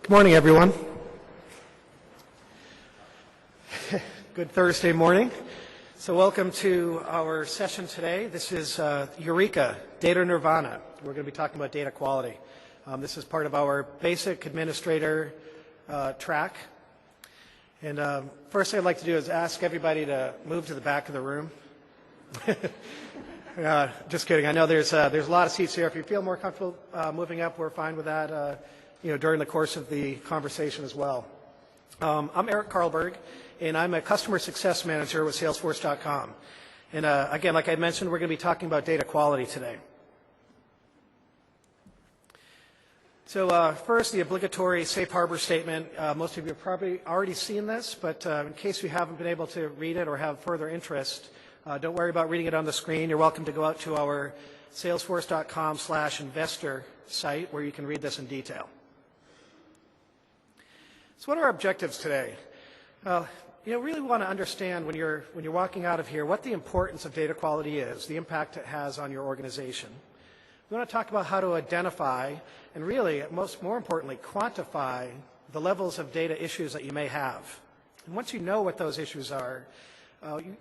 Good morning, everyone. Good Thursday morning. So welcome to our session today. This is Eureka, Data Nirvana. We're going to be talking about data quality. This is part of our basic administrator track. And first thing I'd like to do is ask everybody to move to the back of the room. Just kidding. I know there's a lot of seats here. If you feel more comfortable moving up, we're fine with that. During the course of the conversation as well. I'm Eric Carlberg, and I'm a customer success manager with Salesforce.com. And again, like I mentioned, we're going to be talking about data quality today. So first, the obligatory safe harbor statement. Most of you have probably already seen this, but in case you haven't been able to read it or have further interest, don't worry about reading it on the screen. You're welcome to go out to our Salesforce.com/investor site where you can read this in detail. So what are our objectives today? Really want to understand when you're walking out of here what the importance of data quality is, the impact it has on your organization. We want to talk about how to identify and really, more importantly, quantify the levels of data issues that you may have. And once you know what those issues are,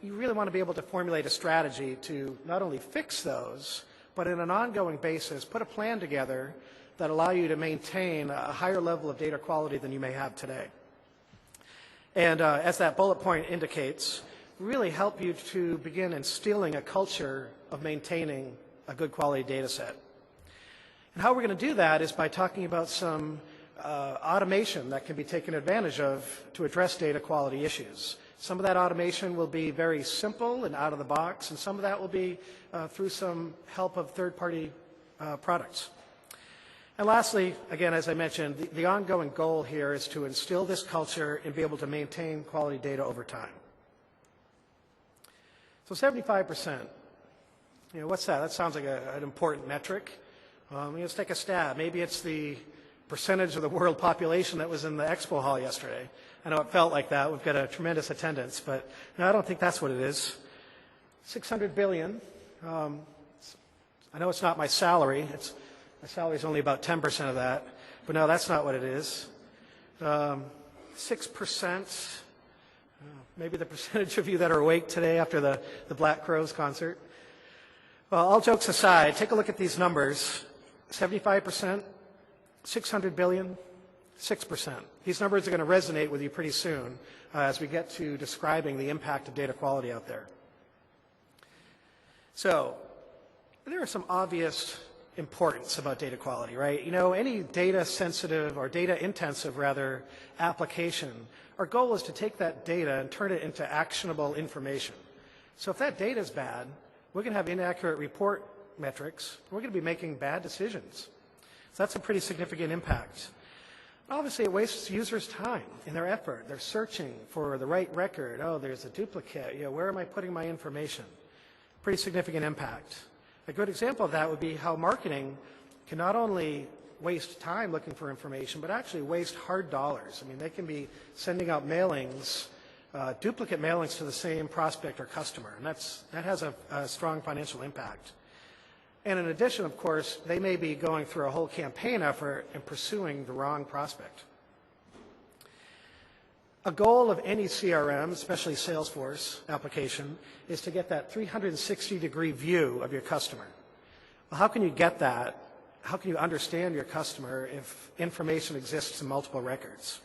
you really want to be able to formulate a strategy to not only fix those, but on an ongoing basis, put a plan together that allow you to maintain a higher level of data quality than you may have today. And as that bullet point indicates, really help you to begin instilling a culture of maintaining a good quality data set. And how we're going to do that is by talking about some automation that can be taken advantage of to address data quality issues. Some of that automation will be very simple and out of the box, and some of that will be through some help of third-party products. And lastly, again, as I mentioned, the ongoing goal here is to instill this culture and be able to maintain quality data over time. So 75%, what's that? That sounds like an important metric. Let's take a stab. Maybe it's the percentage of the world population that was in the expo hall yesterday. I know it felt like that. We've got a tremendous attendance, but no, I don't think that's what it is. 600 billion. I know it's not my salary. My salary is only about 10% of that, but no, that's not what it is. 6%, maybe the percentage of you that are awake today after the Black Crowes concert. Well, all jokes aside, take a look at these numbers. 75%, 600 billion, 6%. These numbers are going to resonate with you pretty soon as we get to describing the impact of data quality out there. So there are some obvious importance about data quality, right? Any data sensitive or data intensive rather application, our goal is to take that data and turn it into actionable information. So if that data is bad, we're going to have inaccurate report metrics. We're going to be making bad decisions. So that's a pretty significant impact. Obviously, it wastes users' time and their effort. They're searching for the right record. Oh, there's a duplicate. Where am I putting my information? Pretty significant impact. A good example of that would be how marketing can not only waste time looking for information, but actually waste hard dollars. They can be sending out mailings, duplicate mailings to the same prospect or customer, and that has a strong financial impact. And in addition, of course, they may be going through a whole campaign effort and pursuing the wrong prospect. A goal of any CRM, especially Salesforce application, is to get that 360-degree view of your customer. Well, how can you get that? How can you understand your customer if information exists in multiple records?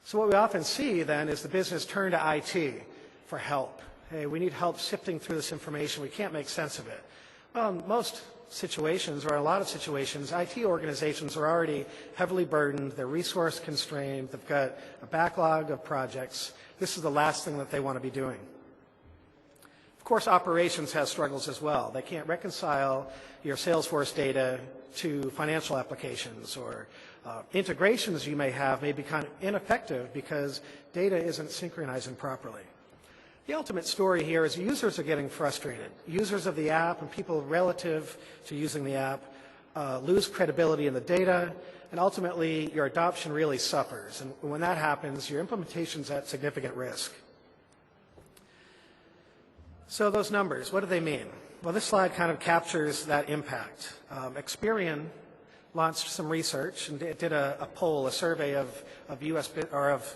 So what we often see then is the business turn to IT for help. Hey, we need help sifting through this information. We can't make sense of it. Well, in most situations, or in a lot of situations, IT organizations are already heavily burdened, they're resource constrained, they've got a backlog of projects. This is the last thing that they want to be doing. Of course, operations has struggles as well. They can't reconcile your Salesforce data to financial applications, or integrations you may have may be kind of ineffective because data isn't synchronizing properly. The ultimate story here is users are getting frustrated. Users of the app and people relative to using the app lose credibility in the data, and ultimately your adoption really suffers. And when that happens, your implementation's at significant risk. So those numbers, what do they mean? Well, this slide kind of captures that impact. Experian launched some research and did a poll, a survey of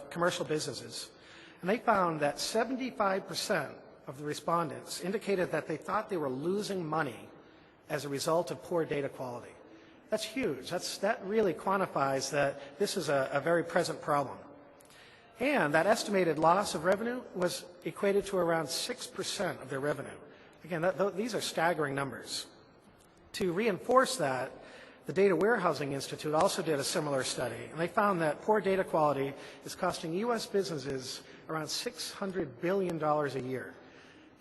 commercial businesses. And they found that 75% of the respondents indicated that they thought they were losing money as a result of poor data quality. That's huge. That really quantifies that this is a very present problem. And that estimated loss of revenue was equated to around 6% of their revenue. Again, these are staggering numbers. To reinforce that, the Data Warehousing Institute also did a similar study, and they found that poor data quality is costing U.S. businesses around $600 billion a year.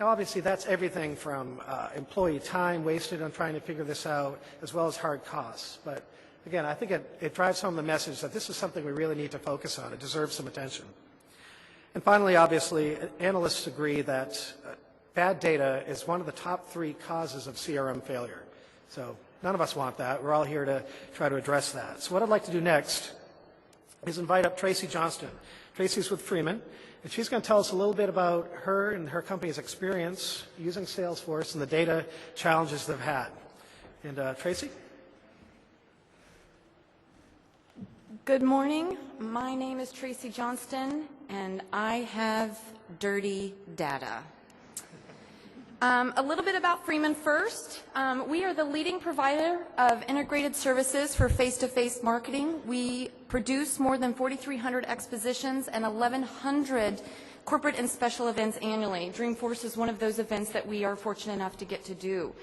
Now, obviously, that's everything from employee time wasted on trying to figure this out, as well as hard costs. But again, I think it drives home the message that this is something we really need to focus on. It deserves some attention. And finally, obviously, analysts agree that bad data is one of the top 3 causes of CRM failure. So none of us want that. We're all here to try to address that. So what I'd like to do next is invite up Tracy Johnston. Tracy's with Freeman, and she's going to tell us a little bit about her and her company's experience using Salesforce and the data challenges they've had. And Tracy? Good morning. My name is Tracy Johnston, and I have dirty data. A little bit about Freeman first. We are the leading provider of integrated services for face-to-face marketing. We produce more than 4,300 expositions and 1,100 corporate and special events annually. Dreamforce is one of those events that we are fortunate enough to get to do.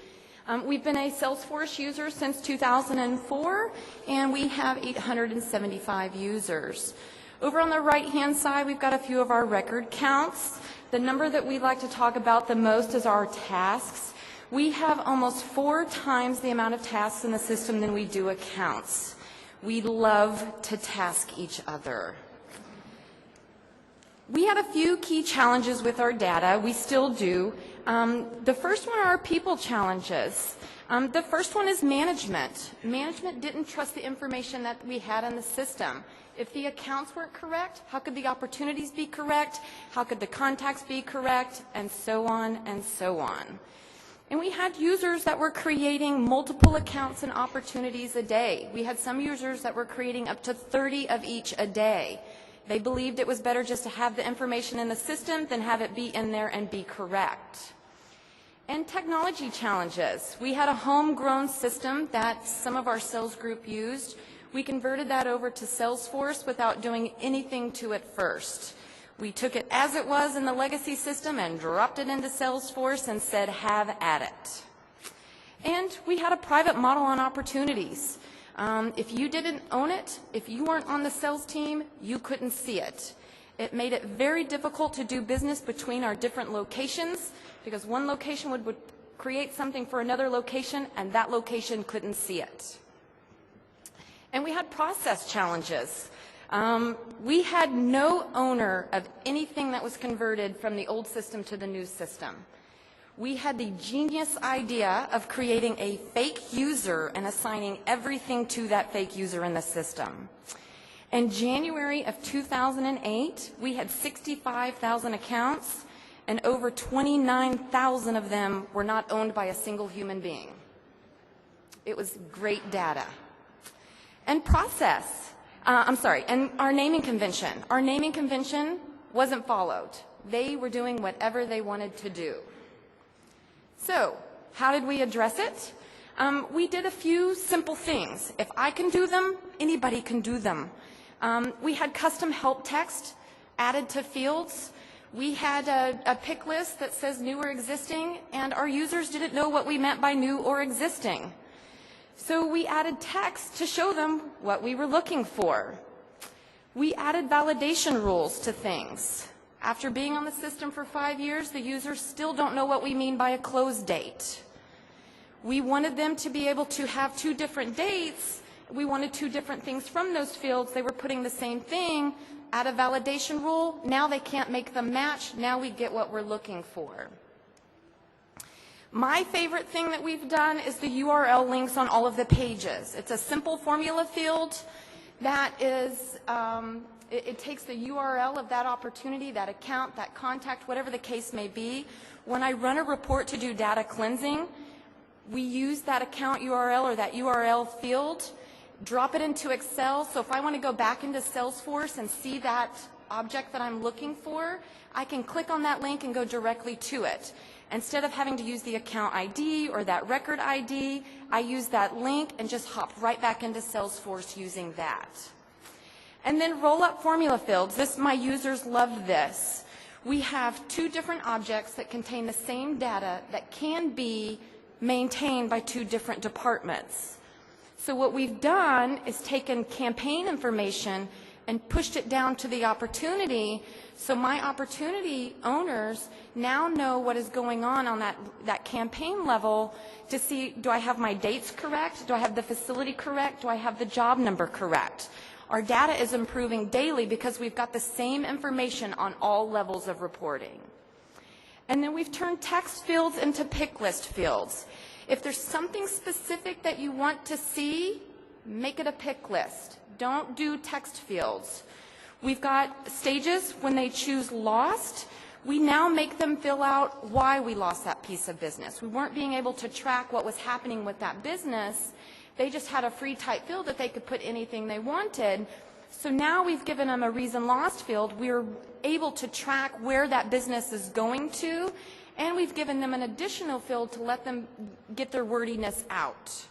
We've been a Salesforce user since 2004, and we have 875 users. Over on the right-hand side, we've got a few of our record counts. The number that we like to talk about the most is our tasks. We have almost 4 times the amount of tasks in the system than we do accounts. We love to task each other. We had a few key challenges with our data. We still do. The first one are our people challenges. The first one is management. Management didn't trust the information that we had in the system. If the accounts weren't correct, how could the opportunities be correct? How could the contacts be correct? And so on and so on. And we had users that were creating multiple accounts and opportunities a day. We had some users that were creating up to 30 of each a day. They believed it was better just to have the information in the system than have it be in there and be correct. And technology challenges. We had a homegrown system that some of our sales group used. We converted that over to Salesforce without doing anything to it first. We took it as it was in the legacy system and dropped it into Salesforce and said, have at it. And we had a private model on opportunities. If you didn't own it, if you weren't on the sales team, you couldn't see it. It made it very difficult to do business between our different locations because one location would create something for another location and that location couldn't see it. And we had process challenges. We had no owner of anything that was converted from the old system to the new system. We had the genius idea of creating a fake user and assigning everything to that fake user in the system. In January of 2008, we had 65,000 accounts, and over 29,000 of them were not owned by a single human being. It was great data. And and our naming convention. Our naming convention wasn't followed. They were doing whatever they wanted to do. So, how did we address it? We did a few simple things. If I can do them, anybody can do them. We had custom help text added to fields. We had a pick list that says new or existing, and our users didn't know what we meant by new or existing. So we added text to show them what we were looking for. We added validation rules to things. After being on the system for 5 years, the users still don't know what we mean by a close date. We wanted them to be able to have 2 different dates. We wanted 2 different things from those fields. They were putting the same thing. Add a validation rule. Now they can't make them match. Now we get what we're looking for. My favorite thing that we've done is the URL links on all of the pages. It's a simple formula field that is, it takes the URL of that opportunity, that account, that contact, whatever the case may be. When I run a report to do data cleansing, we use that account URL or that URL field, drop it into Excel. So if I want to go back into Salesforce and see that object that I'm looking for, I can click on that link and go directly to it. Instead of having to use the account ID or that record ID, I use that link and just hop right back into Salesforce using that. And then roll-up formula fields. My users love this. We have two different objects that contain the same data that can be maintained by two different departments. So what we've done is taken campaign information and pushed it down to the opportunity, so my opportunity owners now know what is going on that campaign level to see, do I have my dates correct? Do I have the facility correct? Do I have the job number correct? Our data is improving daily because we've got the same information on all levels of reporting. And then we've turned text fields into pick list fields. If there's something specific that you want to see, make it a pick list. Don't do text fields. We've got stages when they choose lost. We now make them fill out why we lost that piece of business. We weren't being able to track what was happening with that business. They just had a free type field that they could put anything they wanted. So now we've given them a reason lost field. We're able to track where that business is going to, and we've given them an additional field to let them get their wordiness out.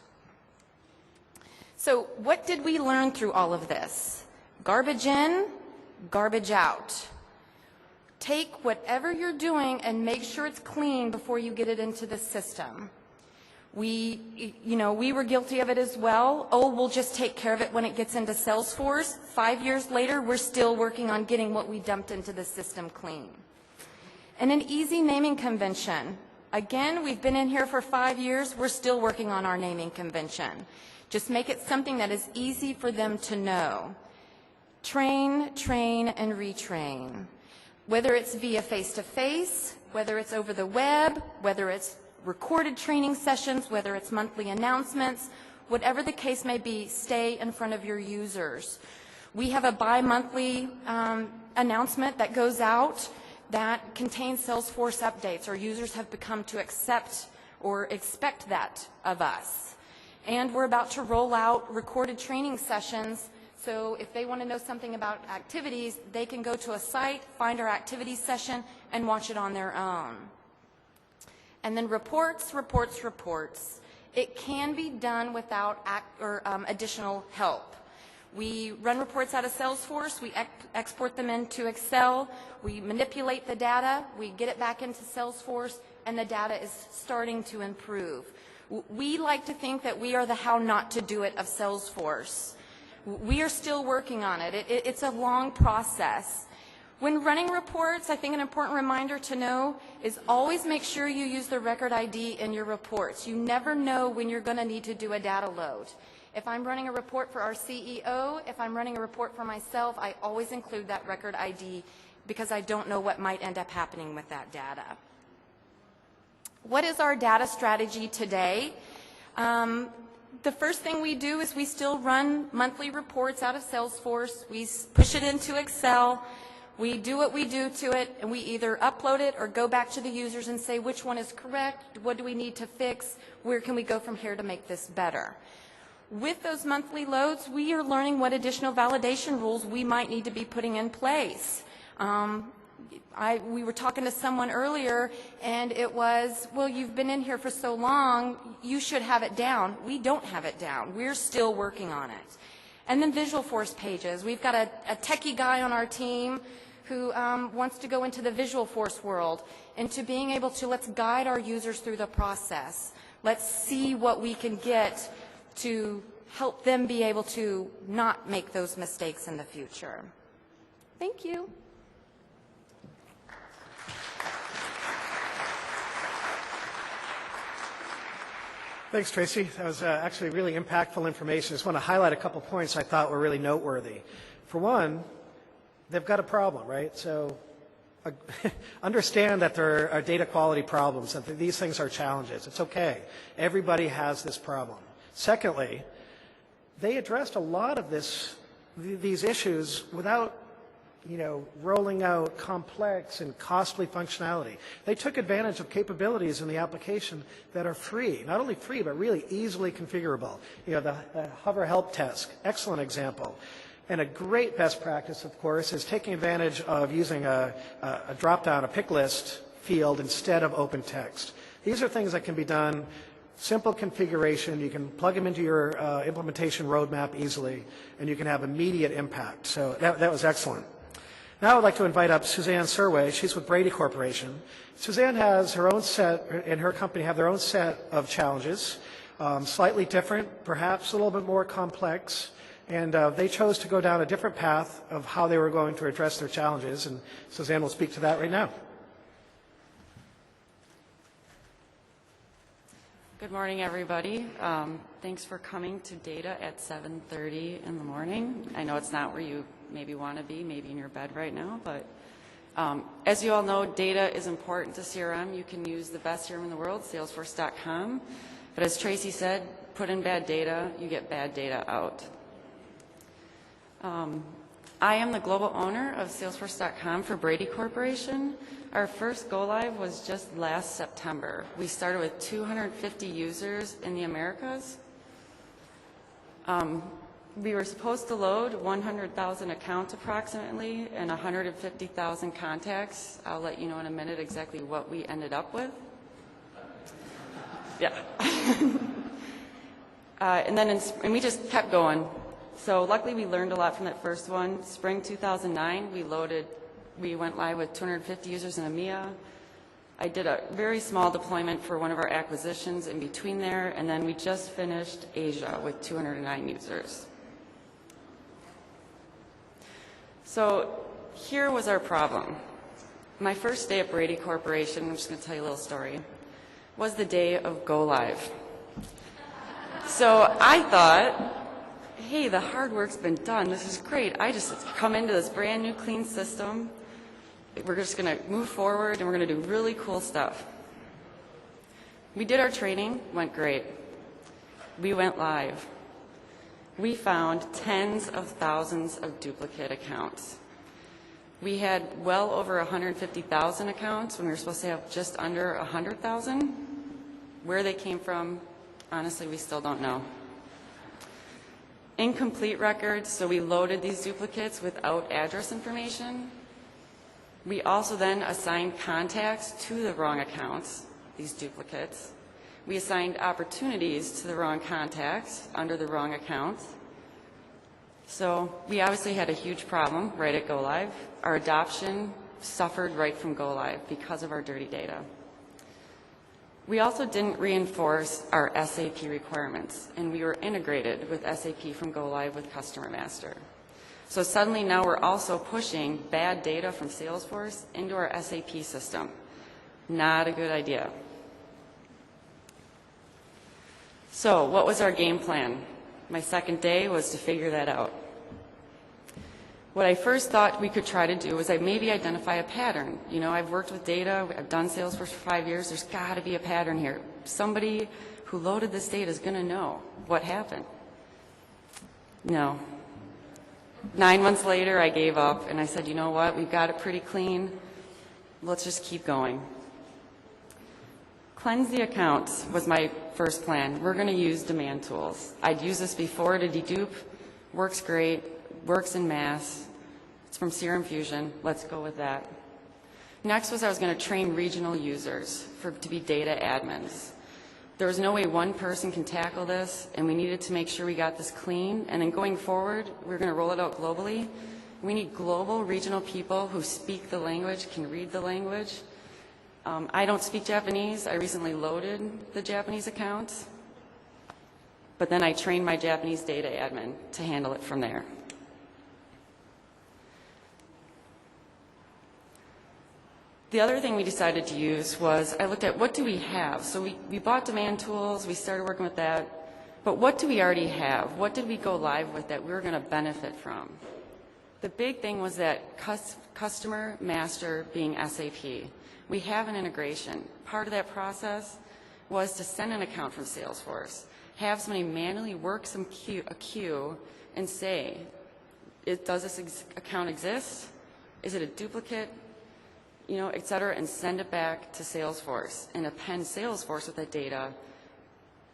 So what did we learn through all of this? Garbage in, garbage out. Take whatever you're doing and make sure it's clean before you get it into the system. We were guilty of it as well. Oh, we'll just take care of it when it gets into Salesforce. 5 years later, we're still working on getting what we dumped into the system clean. And an easy naming convention. Again, we've been in here for 5 years. We're still working on our naming convention. Just make it something that is easy for them to know. Train, train, and retrain. Whether it's via face-to-face, whether it's over the web, whether it's recorded training sessions, whether it's monthly announcements, whatever the case may be, stay in front of your users. We have a bi-monthly announcement that goes out that contains Salesforce updates. Our users have become to accept or expect that of us. And we're about to roll out recorded training sessions, so if they want to know something about activities, they can go to a site, find our activity session, and watch it on their own. And then reports, reports, reports. It can be done without additional help. We run reports out of Salesforce, we export them into Excel, we manipulate the data, we get it back into Salesforce, and the data is starting to improve. We like to think that we are the how not to do it of Salesforce. We are still working on it. It's a long process. When running reports, I think an important reminder to know is always make sure you use the record ID in your reports. You never know when you're going to need to do a data load. If I'm running a report for our CEO, if I'm running a report for myself, I always include that record ID because I don't know what might end up happening with that data. What is our data strategy today? The first thing we do is we still run monthly reports out of Salesforce. We push it into Excel. We do what we do to it, and we either upload it or go back to the users and say which one is correct, what do we need to fix, where can we go from here to make this better. With those monthly loads, we are learning what additional validation rules we might need to be putting in place. We were talking to someone earlier, and it was, well, you've been in here for so long, you should have it down. We don't have it down. We're still working on it. And then Visualforce pages. We've got a techie guy on our team who wants to go into the Visualforce world, into being able to let's guide our users through the process. Let's see what we can get to help them be able to not make those mistakes in the future. Thank you. Thanks, Tracy. That was actually really impactful information. I just want to highlight a couple points I thought were really noteworthy. For one, they've got a problem, right? So understand that there are data quality problems, that these things are challenges. It's okay. Everybody has this problem. Secondly, they addressed a lot of these issues without rolling out complex and costly functionality. They took advantage of capabilities in the application that are free, not only free, but really easily configurable. The hover help task, excellent example. And a great best practice, of course, is taking advantage of using a drop-down, a pick list field instead of open text. These are things that can be done, simple configuration, you can plug them into your implementation roadmap easily, and you can have immediate impact. So that was excellent. Now I would like to invite up Suzanne Surway. She's with Brady Corporation. Suzanne has her own set, and her company have their own set of challenges, slightly different, perhaps a little bit more complex, and they chose to go down a different path of how they were going to address their challenges, and Suzanne will speak to that right now. Good morning, everybody. Thanks for coming to data at 7:30 in the morning. I know it's not where you maybe want to be, maybe in your bed right now, but as you all know, data is important to CRM. You can use the best CRM in the world, Salesforce.com, but as Tracy said, put in bad data, you get bad data out. I am the global owner of Salesforce.com for Brady Corporation. Our first go-live was just last September. We started with 250 users in the Americas. We were supposed to load 100,000 accounts approximately and 150,000 contacts. I'll let you know in a minute exactly what we ended up with. Yeah. And we just kept going. So luckily we learned a lot from that first one. Spring 2009, we went live with 250 users in EMEA. I did a very small deployment for one of our acquisitions in between there, and then we just finished Asia with 209 users. So here was our problem. My first day at Brady Corporation, I'm just going to tell you a little story, was the day of go live. So I thought, hey, the hard work's been done. This is great. I just come into this brand new clean system. We're just going to move forward and we're going to do really cool stuff. We did our training, went great. We went live. We found tens of thousands of duplicate accounts. We had well over 150,000 accounts when we were supposed to have just under 100,000. Where they came from, honestly, we still don't know. Incomplete records, so we loaded these duplicates without address information. We also then assigned contacts to the wrong accounts, these duplicates. We assigned opportunities to the wrong contacts under the wrong accounts. So we obviously had a huge problem right at go live. Our adoption suffered right from go live because of our dirty data. We also didn't reinforce our SAP requirements, and we were integrated with SAP from go live with Customer Master. So suddenly now we're also pushing bad data from Salesforce into our SAP system. Not a good idea. So what was our game plan? My second day was to figure that out. What I first thought we could try to do was maybe identify a pattern. You know, I've worked with data, I've done Salesforce for 5 years, there's got to be a pattern here. Somebody who loaded this data is going to know what happened. No. 9 months later, I gave up and I said, you know what, we've got it pretty clean. Let's just keep going. Cleanse the accounts was my first plan. We're going to use demand tools. I'd used this before to dedupe. Works great. Works in mass. It's from CRM Fusion. Let's go with that. Next was I was going to train regional users to be data admins. There was no way one person can tackle this, and we needed to make sure we got this clean. And then going forward, we're going to roll it out globally. We need global regional people who speak the language, can read the language. I don't speak Japanese. I recently loaded the Japanese accounts. But then I trained my Japanese data admin to handle it from there. The other thing we decided to use was I looked at what do we have. So we bought demand tools. We started working with that. But what do we already have? What did we go live with that we were going to benefit from? The big thing was that Customer Master being SAP. We have an integration. Part of that process was to send an account from Salesforce, have somebody manually work a queue and say, does this account exist? is it a duplicate, et cetera, and send it back to Salesforce and append Salesforce with that data,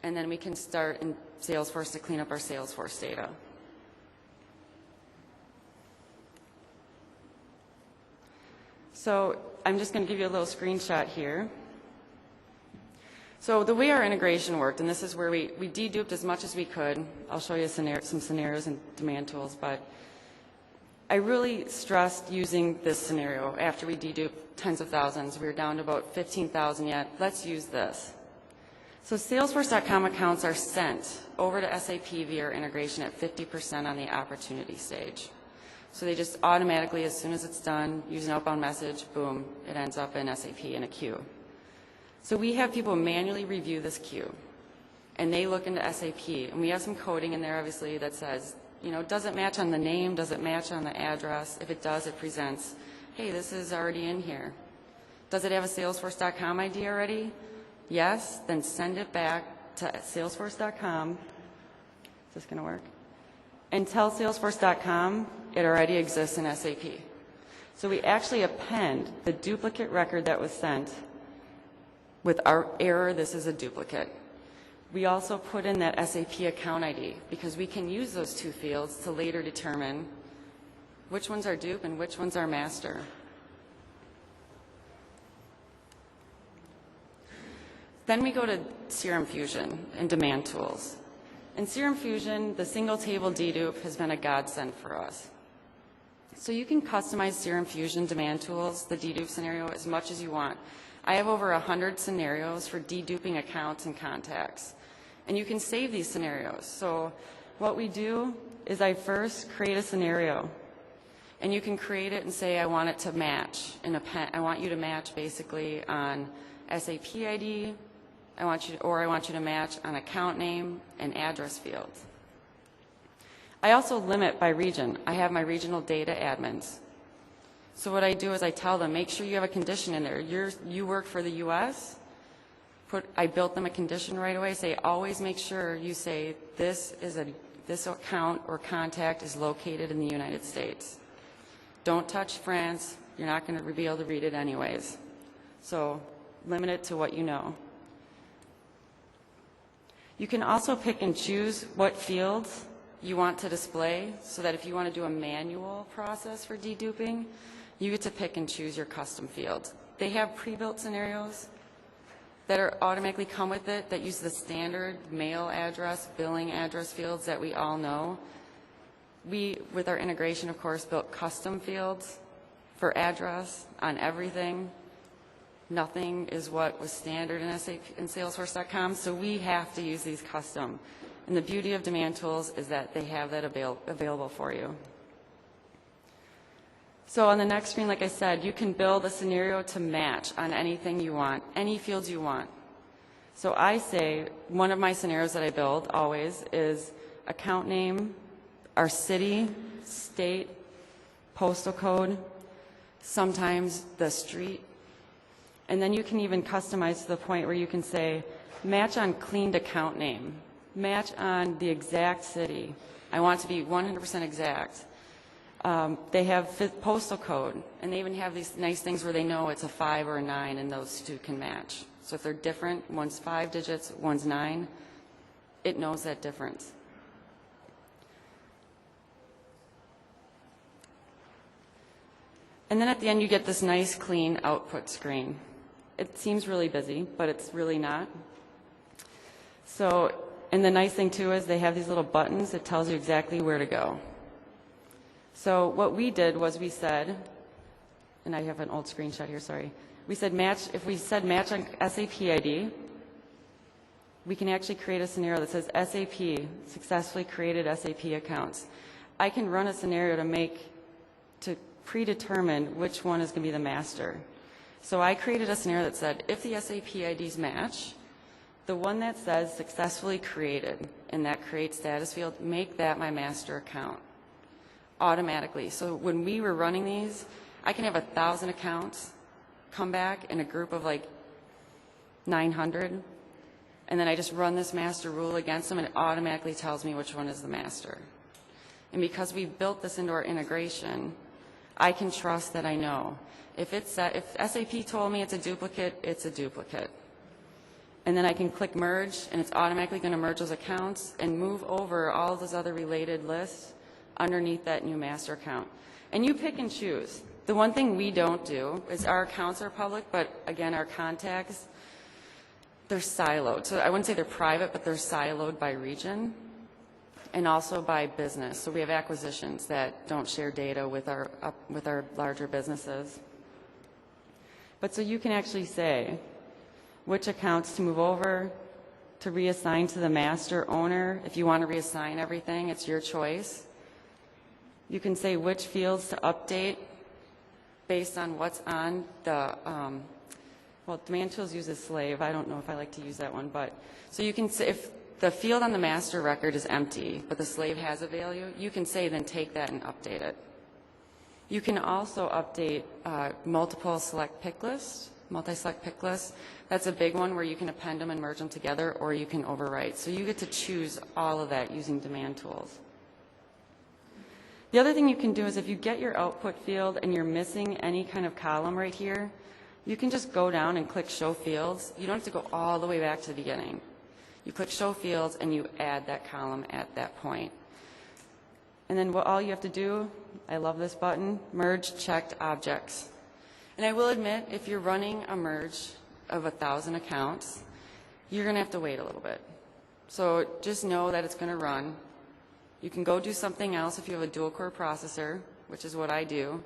and then we can start in Salesforce to clean up our Salesforce data. So I'm just going to give you a little screenshot here. So the way our integration worked, and this is where we deduped as much as we could. I'll show you some scenarios and demand tools, but I really stressed using this scenario. After we deduped tens of thousands, we were down to about 15,000 yet. Let's use this. So Salesforce.com accounts are sent over to SAP via our integration at 50% on the opportunity stage. So they just automatically, as soon as it's done, use an outbound message, boom, it ends up in SAP in a queue. So we have people manually review this queue, and they look into SAP, and we have some coding in there, obviously, that says, does it match on the name? Does it match on the address? If it does, it presents, hey, this is already in here. Does it have a Salesforce.com ID already? Yes, then send it back to Salesforce.com. Is this going to work? And tell Salesforce.com it already exists in SAP. So we actually append the duplicate record that was sent with our error, this is a duplicate. We also put in that SAP account ID because we can use those two fields to later determine which ones are dupe and which ones are master. Then we go to Serum Fusion and demand tools. In Serum Fusion, the single table dedupe has been a godsend for us. So you can customize Serum Fusion demand tools, the dedupe scenario, as much as you want. I have over 100 scenarios for deduping accounts and contacts. And you can save these scenarios. So what we do is I first create a scenario. And you can create it and say, I want it to match. I want you to match basically on SAP ID, I want you to match on account name and address fields. I also limit by region. I have my regional data admins. So what I do is I tell them, make sure you have a condition in there. You work for the U.S., I built them a condition right away. Say, always make sure you say this account or contact is located in the United States. Don't touch France. You're not going to be able to read it anyways. So limit it to what you know. You can also pick and choose what fields you want to display so that if you want to do a manual process for deduping, you get to pick and choose your custom fields. They have pre-built scenarios that are automatically come with it that use the standard mail address, billing address fields that we all know. We, with our integration, of course, built custom fields for address on everything. Nothing is what was standard in SAP in Salesforce.com, so we have to use these custom. And the beauty of demand tools is that they have that available for you. So on the next screen, like I said, you can build a scenario to match on anything you want, any fields you want. So I say one of my scenarios that I build always is account name, our city, state, postal code, sometimes the street. And then you can even customize to the point where you can say, match on cleaned account name, match on the exact city. I want it to be 100% exact. They have postal code, and they even have these nice things where they know it's a 5 or a 9, and those two can match. So if they're different, one's 5 digits, one's 9, it knows that difference. And then at the end, you get this nice, clean output screen. It seems really busy, but it's really not. So, and the nice thing, too, is they have these little buttons that tells you exactly where to go. So what we did was we said, and I have an old screenshot here, sorry. We said match, if we said match on SAP ID, we can actually create a scenario that says SAP, successfully created SAP accounts. I can run a scenario to predetermine which one is going to be the master. So I created a scenario that said, if the SAP IDs match, the one that says successfully created in that create status field, make that my master account automatically. So when we were running these, I can have 1,000 accounts come back in a group of like 900, and then I just run this master rule against them, and it automatically tells me which one is the master. And because we built this into our integration, I can trust that I know. If SAP told me it's a duplicate, it's a duplicate. And then I can click merge, and it's automatically going to merge those accounts and move over all those other related lists underneath that new master account. And you pick and choose. The one thing we don't do is our accounts are public, but again, our contacts, they're siloed. So I wouldn't say they're private, but they're siloed by region and also by business. So we have acquisitions that don't share data with our larger businesses. But so you can actually say which accounts to move over, to reassign to the master owner. If you want to reassign everything, it's your choice. You can say which fields to update based on what's on the, well, Demand Tools uses slave. I don't know if I like to use that one, but so you can say if the field on the master record is empty, but the slave has a value, you can say then take that and update it. You can also update multi-select pick lists. That's a big one where you can append them and merge them together, or you can overwrite. So you get to choose all of that using Demand Tools. The other thing you can do is if you get your output field and you're missing any kind of column right here, you can just go down and click Show Fields. You don't have to go all the way back to the beginning. You click Show Fields and you add that column at that point. And then all you have to do, I love this button, Merge Checked Objects. And I will admit, if you're running a merge of 1,000 accounts, you're going to have to wait a little bit. So just know that it's going to run. You can go do something else if you have a dual-core processor, which is what I do.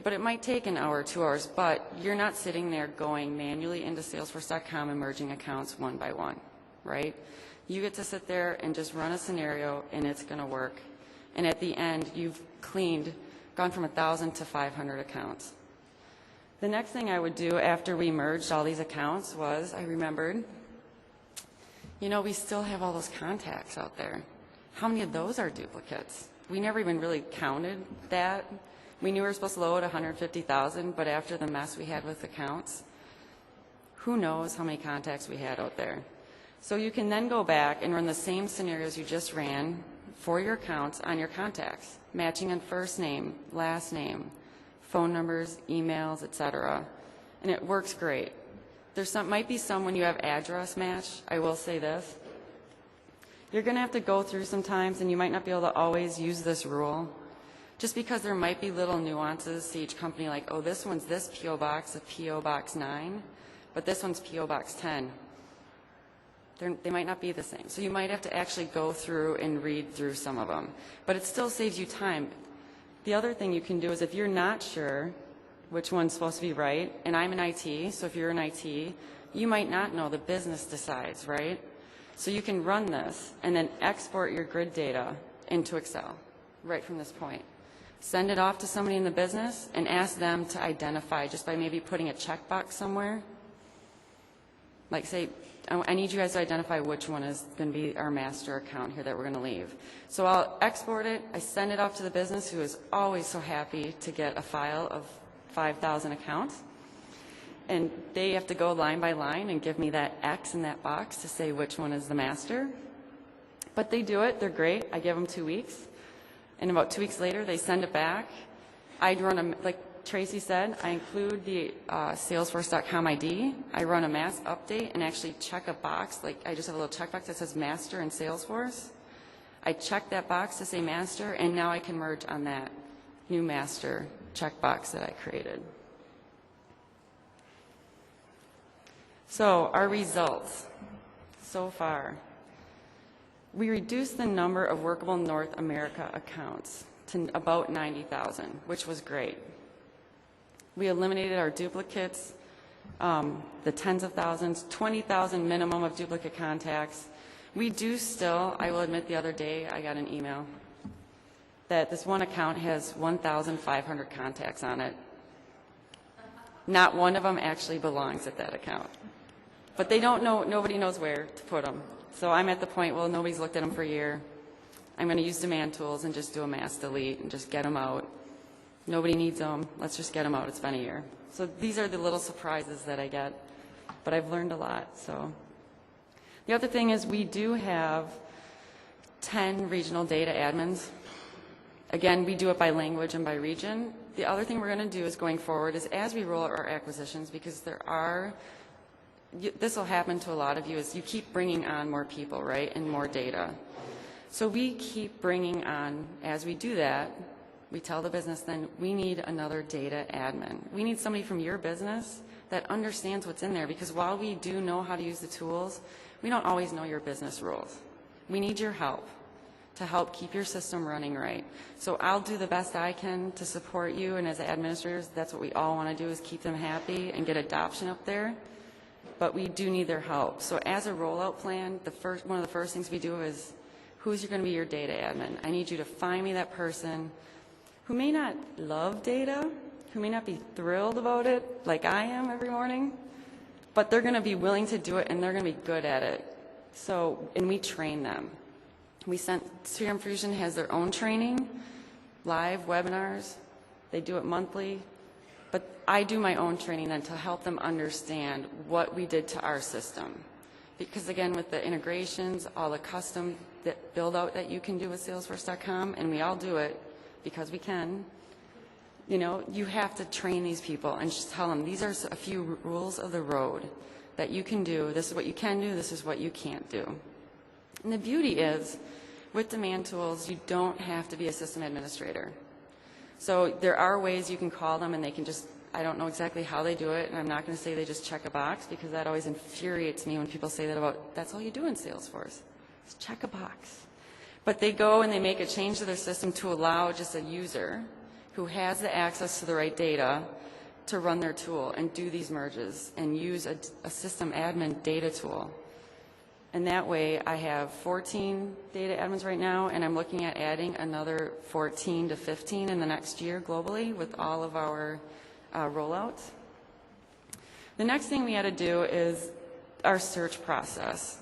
But it might take an hour, 2 hours, but you're not sitting there going manually into Salesforce.com and merging accounts one by one, right? You get to sit there and just run a scenario, and it's going to work. And at the end, you've gone from 1,000 to 500 accounts. The next thing I would do after we merged all these accounts was I remembered, you know, we still have all those contacts out there. How many of those are duplicates? We never even really counted that. We knew we were supposed to load 150,000, but after the mess we had with accounts, who knows how many contacts we had out there. So you can then go back and run the same scenarios you just ran for your accounts on your contacts, matching on first name, last name, phone numbers, emails, etc. And it works great. Might be some when you have address match. I will say this. You're going to have to go through sometimes, and you might not be able to always use this rule, just because there might be little nuances to each company, like, oh, this one's this P.O. Box, a P.O. Box 9, but this one's P.O. Box 10. They might not be the same. So you might have to actually go through and read through some of them. But it still saves you time. The other thing you can do is if you're not sure which one's supposed to be right, and I'm in IT, so if you're in IT, you might not know. The business decides, right? So you can run this and then export your grid data into Excel right from this point. Send it off to somebody in the business and ask them to identify just by maybe putting a checkbox somewhere. Like say, I need you guys to identify which one is going to be our master account here that we're going to leave. So I'll export it. I send it off to the business, who is always so happy to get a file of 5,000 accounts. And they have to go line by line and give me that X in that box to say which one is the master. But they do it. They're great. I give them 2 weeks. And about 2 weeks later, they send it back. I'd run like Tracy said, I include the Salesforce.com ID. I run a mass update and actually check a box. Like I just have a little checkbox that says master in Salesforce. I check that box to say master, and now I can merge on that new master checkbox that I created. So our results so far. We reduced the number of workable North America accounts to about 90,000, which was great. We eliminated our duplicates, the tens of thousands, 20,000 minimum of duplicate contacts. We do still, I will admit the other day I got an email that this one account has 1,500 contacts on it. Not one of them actually belongs at that account. But they don't know, nobody knows where to put them. So I'm at the point, well, nobody's looked at them for a year. I'm going to use Demand Tools and just do a mass delete and just get them out. Nobody needs them. Let's just get them out. It's been a year. So these are the little surprises that I get. But I've learned a lot. So the other thing is we do have 10 regional data admins. Again, we do it by language and by region. The other thing we're going to do is going forward is as we roll out our acquisitions, because this will happen to a lot of you, is you keep bringing on more people, right, and more data. So we keep bringing on, as we do that, we tell the business then we need another data admin. We need somebody from your business that understands what's in there, because while we do know how to use the tools, we don't always know your business rules. We need your help to help keep your system running right. So I'll do the best I can to support you, and as administrators, that's what we all want to do, is keep them happy and get adoption up there. But we do need their help. So as a rollout plan, one of the first things we do is, who's going to be your data admin? I need you to find me that person who may not love data, who may not be thrilled about it like I am every morning, but they're going to be willing to do it and they're going to be good at it. So, and we train them. Serum Fusion has their own training, live webinars. They do it monthly. But I do my own training then to help them understand what we did to our system. Because again, with the integrations, all the custom build out that you can do with Salesforce.com, and we all do it because we can, you have to train these people and just tell them these are a few rules of the road that you can do. This is what you can do. This is what you can't do. And the beauty is, with demand tools, you don't have to be a system administrator. So there are ways you can call them and they can just, I don't know exactly how they do it, and I'm not going to say they just check a box, because that always infuriates me when people say that about, that's all you do in Salesforce, is check a box. But they go and they make a change to their system to allow just a user who has the access to the right data to run their tool and do these merges and use a system admin data tool. And that way I have 14 data admins right now, and I'm looking at adding another 14 to 15 in the next year globally with all of our rollouts. The next thing we had to do is our search process.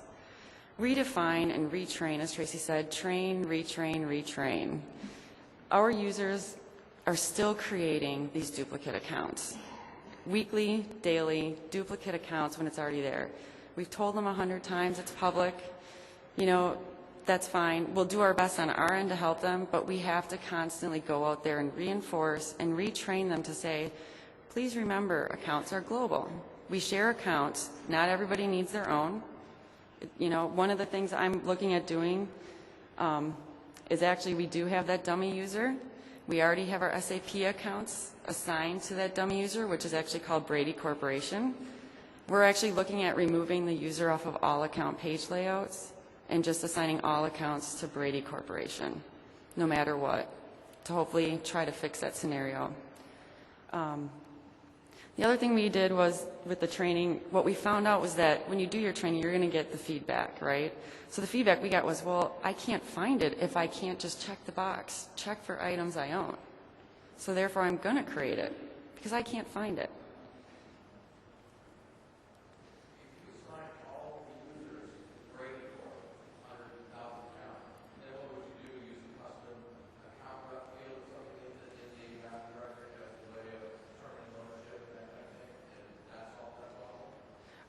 Redefine and retrain, as Tracy said, train, retrain, retrain. Our users are still creating these duplicate accounts. Weekly, daily, duplicate accounts when it's already there. We've told them 100 times it's public. That's fine. We'll do our best on our end to help them, but we have to constantly go out there and reinforce and retrain them to say, please remember, accounts are global. We share accounts. Not everybody needs their own. One of the things I'm looking at doing is actually we do have that dummy user. We already have our SAP accounts assigned to that dummy user, which is actually called Brady Corporation. We're actually looking at removing the user off of all account page layouts and just assigning all accounts to Brady Corporation, no matter what, to hopefully try to fix that scenario. The other thing we did was, with the training, what we found out was that when you do your training, you're going to get the feedback, right? So the feedback we got was, well, I can't find it if I can't just check the box, check for items I own. So therefore, I'm going to create it, because I can't find it.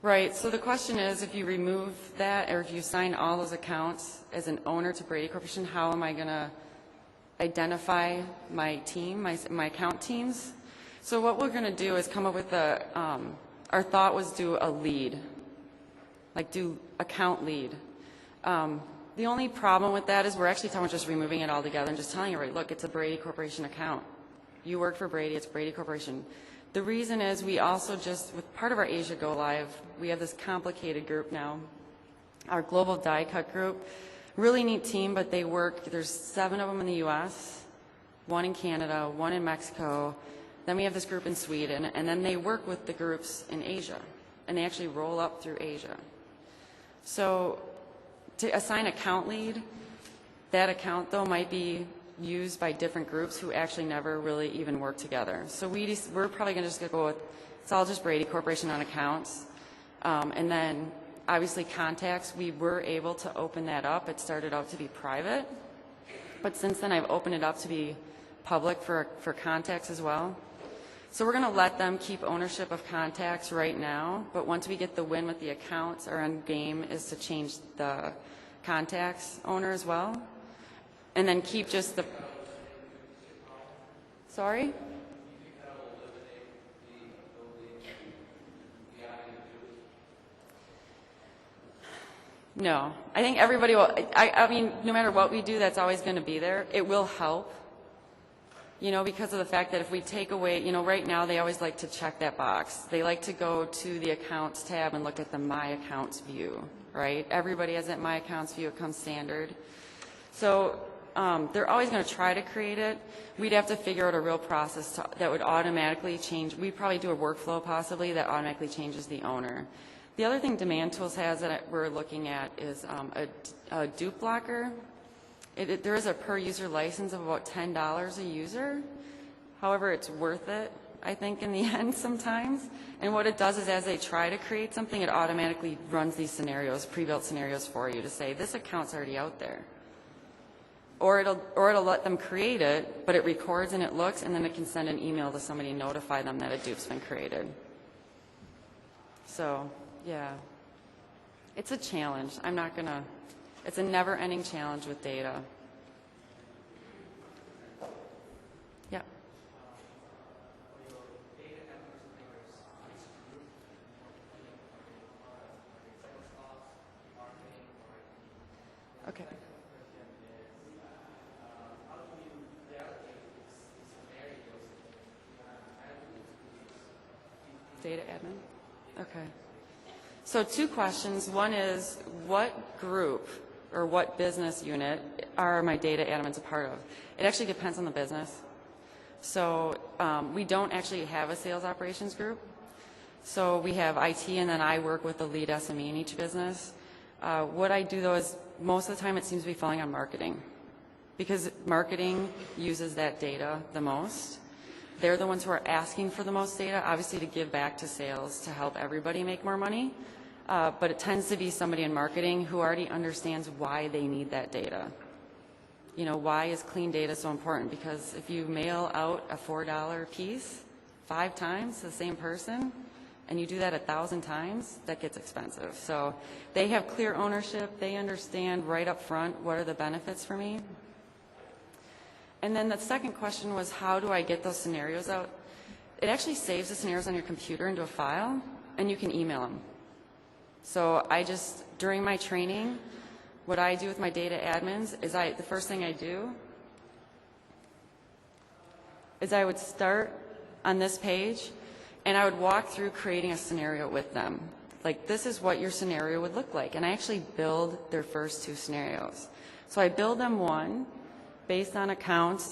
Right, so the question is, if you remove that, or if you assign all those accounts as an owner to Brady Corporation, how am I going to identify my team, my account teams? So what we're going to do is come up with our thought was do a lead, like do account lead. The only problem with that is we're actually talking about just removing it all together and just telling you, right, look, it's a Brady Corporation account. You work for Brady, it's Brady Corporation. The reason is we also just, with part of our Asia Go Live, we have this complicated group now, our global die cut group. Really neat team, but they work, there's 7 of them in the US, 1 in Canada, 1 in Mexico. Then we have this group in Sweden, and then they work with the groups in Asia, and they actually roll up through Asia. So to assign account lead, that account, though, might be used by different groups who actually never really even work together. So we're probably going to just go with, it's all just Brady Corporation on accounts. And then, obviously, contacts, we were able to open that up. It started out to be private. But since then, I've opened it up to be public for contacts as well. So we're going to let them keep ownership of contacts right now. But once we get the win with the accounts, our end game is to change the contacts owner as well. And then keep just the... Sorry? No. I think everybody will, I mean, no matter what we do, that's always going to be there. It will help, you know, because of the fact that if we take away, you know, right now they always like to check that box. They like to go to the Accounts tab and look at the My Accounts view, right? Everybody has that My Accounts view. It comes standard. So they're always going to try to create it. We'd have to figure out a real process that would automatically change. We'd probably do a workflow possibly that automatically changes the owner. The other thing Demand Tools has that we're looking at is a dupe blocker. There is a per user license of about $10 a user. However, it's worth it, I think, in the end sometimes. And what it does is as they try to create something, it automatically runs these scenarios, pre-built scenarios for you to say, this account's already out there. Or it'll let them create it, but it records and it looks, and then it can send an email to somebody and notify them that a dupe's been created. So, yeah. It's a challenge. It's a never-ending challenge with data. Yeah. Okay. Data admin? Okay. So 2 questions. One is, what group or what business unit are my data admins a part of? It actually depends on the business. So we don't actually have a sales operations group. So we have IT, and then I work with the lead SME in each business. What I do, though, is most of the time it seems to be falling on marketing, because marketing uses that data the most. They're the ones who are asking for the most data, obviously to give back to sales to help everybody make more money. But it tends to be somebody in marketing who already understands why they need that data. You know, why is clean data so important? Because if you mail out a $4 piece 5 times to the same person, and you do that 1,000 times, that gets expensive. So they have clear ownership. They understand right up front what are the benefits for me. And then the second question was, how do I get those scenarios out? It actually saves the scenarios on your computer into a file, and you can email them. So during my training, what I do with my data admins is the first thing I do is I would start on this page, and I would walk through creating a scenario with them. Like, this is what your scenario would look like. And I actually build their first 2 scenarios. So I build them one based on account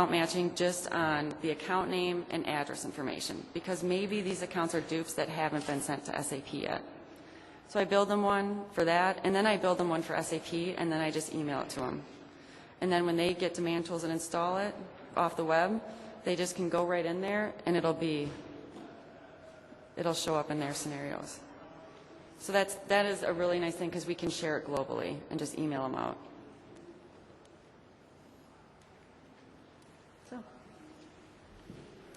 matching just on the account name and address information, because maybe these accounts are dupes that haven't been sent to SAP yet. So I build them one for that, and then I build them one for SAP, and then I just email it to them. And then when they get Demand Tools and install it off the web, they just can go right in there, and it'll show up in their scenarios. So that is a really nice thing, because we can share it globally and just email them out. So,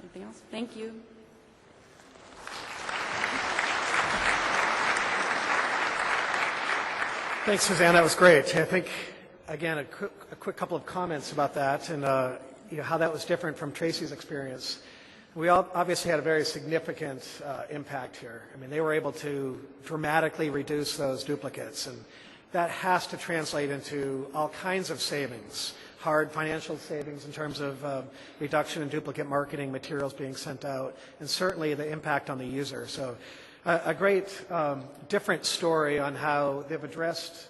anything else? Thank you. Thanks, Suzanne. That was great. I think, again, a quick couple of comments about that and how that was different from Tracy's experience. We all obviously had a very significant impact here. I mean, they were able to dramatically reduce those duplicates, and that has to translate into all kinds of savings, hard financial savings in terms of reduction in duplicate marketing materials being sent out, and certainly the impact on the user. So a great different story on how they've addressed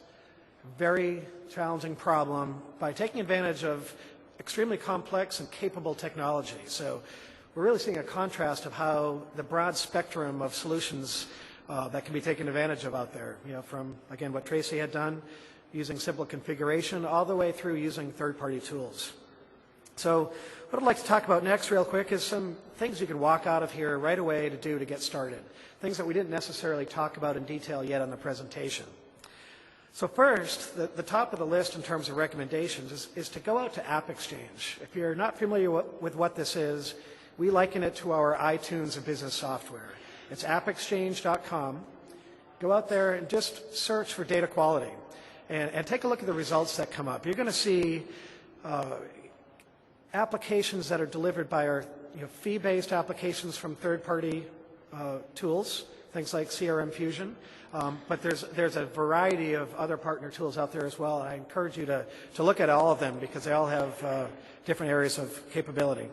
a very challenging problem by taking advantage of extremely complex and capable technology. So we're really seeing a contrast of how the broad spectrum of solutions that can be taken advantage of out there, from, again, what Tracy had done, using simple configuration, all the way through using third-party tools. So what I'd like to talk about next real quick is some things you can walk out of here right away to do to get started, things that we didn't necessarily talk about in detail yet on the presentation. So first, the top of the list in terms of recommendations is to go out to App Exchange. If you're not familiar with what this is, we liken it to our iTunes of business software. It's appexchange.com. Go out there and just search for data quality and take a look at the results that come up. You're going to see applications that are delivered by our fee-based applications from third-party tools, things like CRM Fusion. But there's a variety of other partner tools out there as well. And I encourage you to look at all of them because they all have different areas of capability.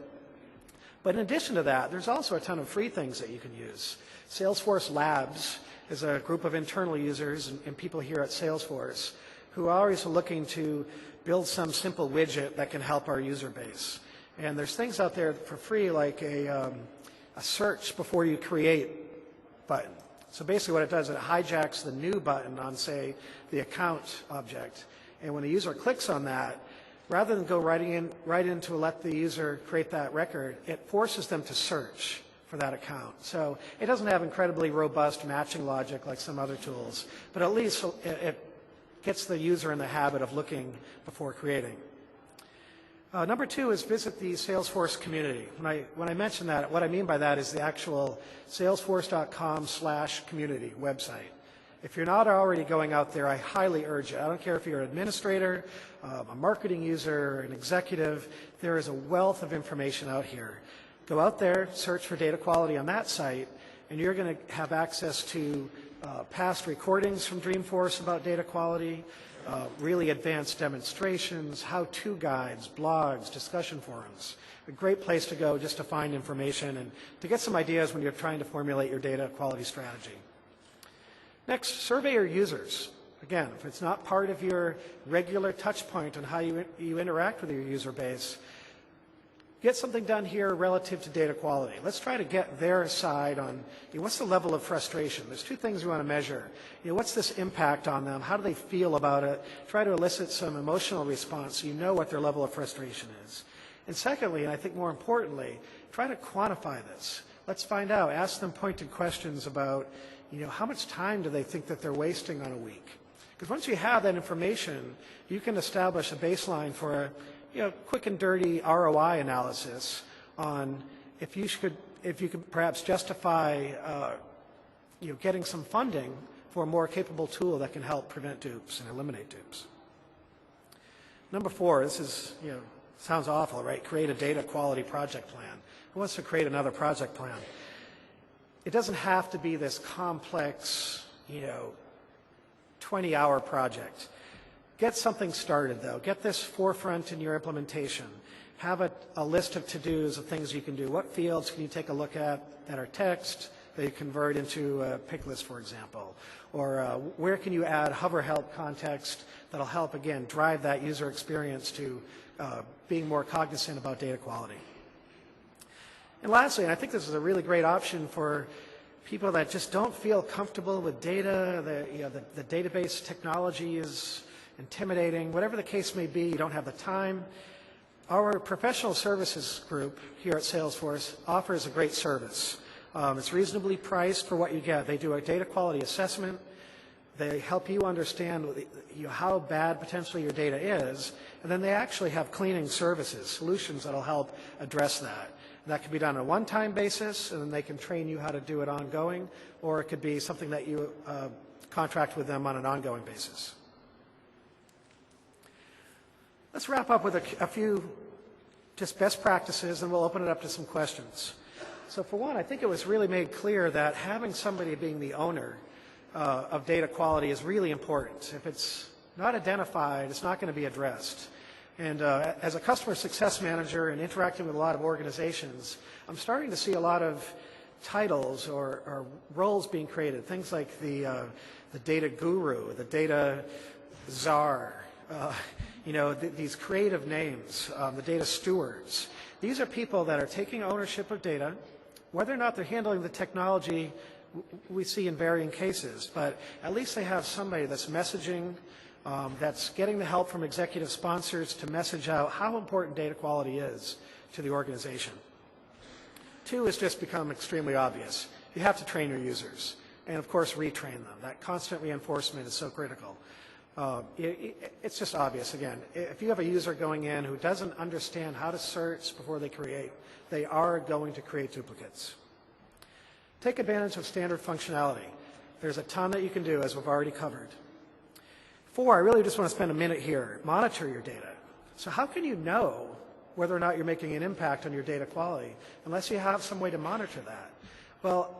But in addition to that, there's also a ton of free things that you can use. Salesforce Labs is a group of internal users and people here at Salesforce who are always looking to build some simple widget that can help our user base. And there's things out there for free like a search before you create button. So basically what it does, it hijacks the new button on, say, the account object. And when the user clicks on that, rather than go right in to let the user create that record, it forces them to search for that account. So it doesn't have incredibly robust matching logic like some other tools, but at least it gets the user in the habit of looking before creating. Number 2 is visit the Salesforce community. When I mention that, what I mean by that is the actual salesforce.com/community website. If you're not already going out there, I highly urge you. I don't care if you're an administrator, a marketing user, an executive, there is a wealth of information out here. Go out there, search for data quality on that site, and you're going to have access to past recordings from Dreamforce about data quality, really advanced demonstrations, how-to guides, blogs, discussion forums. A great place to go just to find information and to get some ideas when you're trying to formulate your data quality strategy. Next, survey your users. Again, if it's not part of your regular touch point on how you interact with your user base, get something done here relative to data quality. Let's try to get their side on what's the level of frustration. There's 2 things we want to measure. What's this impact on them? How do they feel about it? Try to elicit some emotional response so you know what their level of frustration is. And secondly, and I think more importantly, try to quantify this. Let's find out. Ask them pointed questions about how much time do they think that they're wasting on a week? Because once you have that information, you can establish a baseline for a quick and dirty ROI analysis on if you could perhaps justify getting some funding for a more capable tool that can help prevent dupes and eliminate dupes. Number 4, this is sounds awful, right? Create a data quality project plan. Who wants to create another project plan? It doesn't have to be this complex 20-hour project. Get something started, though. Get this forefront in your implementation. Have a list of to-dos of things you can do. What fields can you take a look at that are text that you convert into a pick list, for example? Or where can you add hover help context that'll help, again, drive that user experience to being more cognizant about data quality? And lastly, and I think this is a really great option for people that just don't feel comfortable with data, the database technology is intimidating, whatever the case may be, you don't have the time. Our professional services group here at Salesforce offers a great service. It's reasonably priced for what you get. They do a data quality assessment. They help you understand how bad potentially your data is, and then they actually have cleaning services, solutions that will help address that. And that can be done on a one-time basis, and then they can train you how to do it ongoing, or it could be something that you contract with them on an ongoing basis. Let's wrap up with a few just best practices, and we'll open it up to some questions. So for one, I think it was really made clear that having somebody being the owner of data quality is really important. If it's not identified, it's not going to be addressed. And as a customer success manager and interacting with a lot of organizations, I'm starting to see a lot of titles or roles being created, things like the data guru, the data czar, these creative names, the data stewards. These are people that are taking ownership of data. Whether or not they're handling the technology, we see in varying cases, but at least they have somebody that's messaging, that's getting the help from executive sponsors to message out how important data quality is to the organization. 2 has just become extremely obvious. You have to train your users and, of course, retrain them. That constant reinforcement is so critical. It's just obvious. Again, if you have a user going in who doesn't understand how to search before they create, they are going to create duplicates. Take advantage of standard functionality. There's a ton that you can do, as we've already covered. 4, I really just want to spend a minute here. Monitor your data. So how can you know whether or not you're making an impact on your data quality unless you have some way to monitor that. Well,